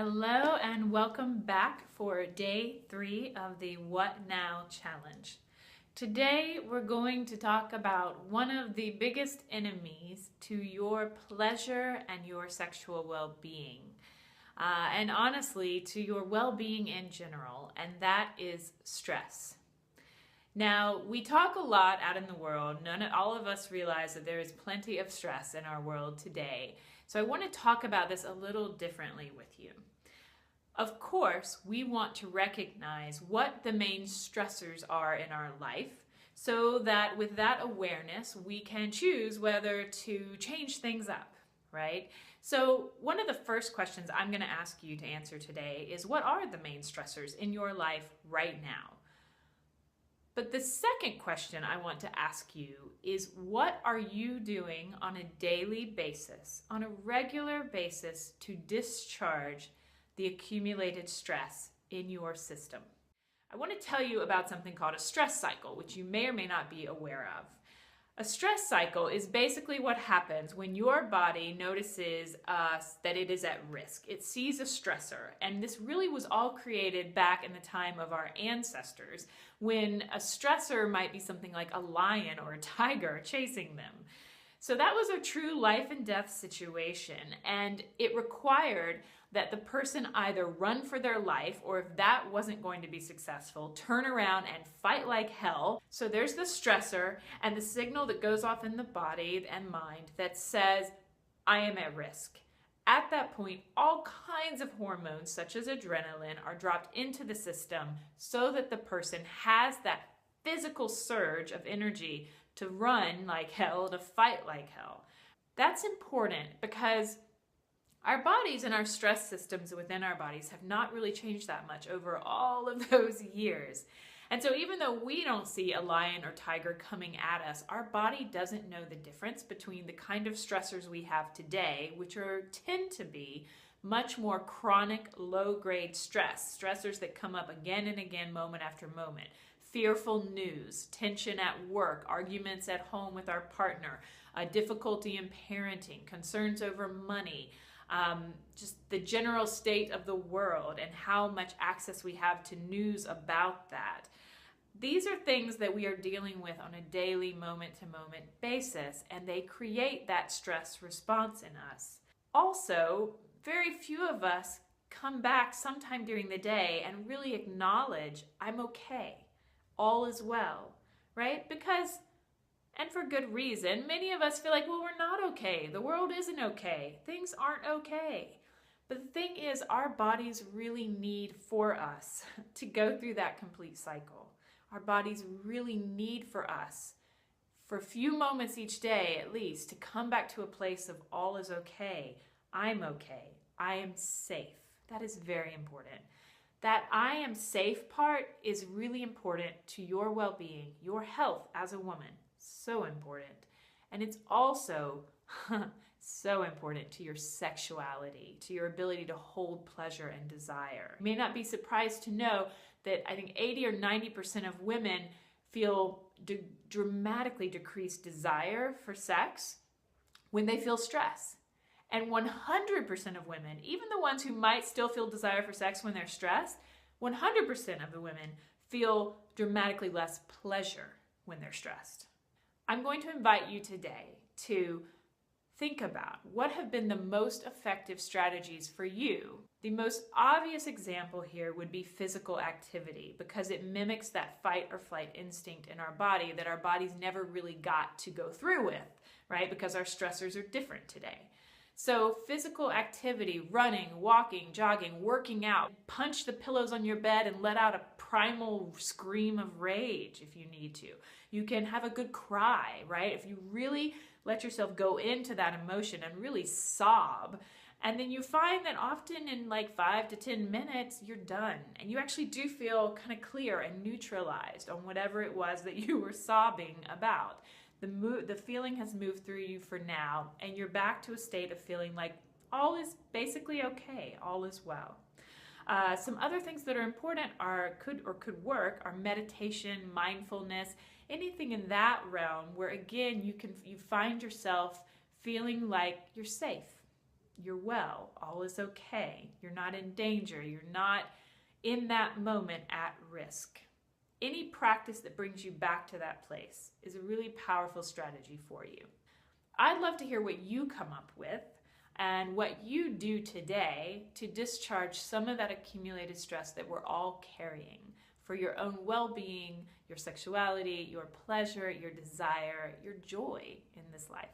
Hello and welcome back for day 3 of the What Now Challenge. Today we're going to talk about one of the biggest enemies to your pleasure and your sexual well-being. And honestly, to your well-being in general, and that is stress. Now, we talk a lot out in the world. All of us realize that there is plenty of stress in our world today. So I want to talk about this a little differently with you. Of course, we want to recognize what the main stressors are in our life so that with that awareness, we can choose whether to change things up, right? So one of the first questions I'm going to ask you to answer today is, what are the main stressors in your life right now? But the second question I want to ask you is, what are you doing on a daily basis, on a regular basis, to discharge the accumulated stress in your system? I want to tell you about something called a stress cycle, which you may or may not be aware of. A stress cycle is basically what happens when your body notices that it is at risk. It sees a stressor, and this really was all created back in the time of our ancestors, when a stressor might be something like a lion or a tiger chasing them. So that was a true life and death situation, and it required that the person either run for their life, or if that wasn't going to be successful, turn around and fight like hell. So there's the stressor and the signal that goes off in the body and mind that says, I am at risk. At that point, all kinds of hormones, such as adrenaline, are dropped into the system so that the person has that physical surge of energy to run like hell, to fight like hell. That's important because our bodies and our stress systems within our bodies have not really changed that much over all of those years. And so even though we don't see a lion or tiger coming at us, our body doesn't know the difference between the kind of stressors we have today, which tend to be much more chronic, low-grade stressors that come up again and again, moment after moment. Fearful news, tension at work, arguments at home with our partner, difficulty in parenting, concerns over money, just the general state of the world and how much access we have to news about that. These are things that we are dealing with on a daily, moment-to-moment basis, and they create that stress response in us. Also, very few of us come back sometime during the day and really acknowledge, I'm okay, all is well, right? Because, and for good reason, many of us feel like, well, we're not okay. The world isn't okay. Things aren't okay. But the thing is, our bodies really need for us to go through that complete cycle. Our bodies really need for us, for a few moments each day at least, to come back to a place of all is okay. I'm okay. I am safe. That is very important. That I am safe part is really important to your well-being, your health as a woman. So important. And it's also so important to your sexuality, to your ability to hold pleasure and desire. You may not be surprised to know that I think 80 or 90% of women feel dramatically decreased desire for sex when they feel stress. And 100% of women, even the ones who might still feel desire for sex when they're stressed, 100% of the women feel dramatically less pleasure when they're stressed. I'm going to invite you today to think about what have been the most effective strategies for you. The most obvious example here would be physical activity, because it mimics that fight or flight instinct in our body that our bodies never really got to go through with, right? Because our stressors are different today. So physical activity, running, walking, jogging, working out, punch the pillows on your bed and let out a primal scream of rage if you need to. You can have a good cry, right? If you really let yourself go into that emotion and really sob, and then you find that often in like 5 to 10 minutes, you're done. And you actually do feel kind of clear and neutralized on whatever it was that you were sobbing about. The feeling has moved through you for now, and you're back to a state of feeling like all is basically okay, all is well. Some other things that are important could work are meditation, mindfulness, anything in that realm where again you find yourself feeling like you're safe. you're well, all is okay, you're not in danger, you're not in that moment at risk. Any practice that brings you back to that place is a really powerful strategy for you. I'd love to hear what you come up with and what you do today to discharge some of that accumulated stress that we're all carrying for your own well-being, your sexuality, your pleasure, your desire, your joy in this life.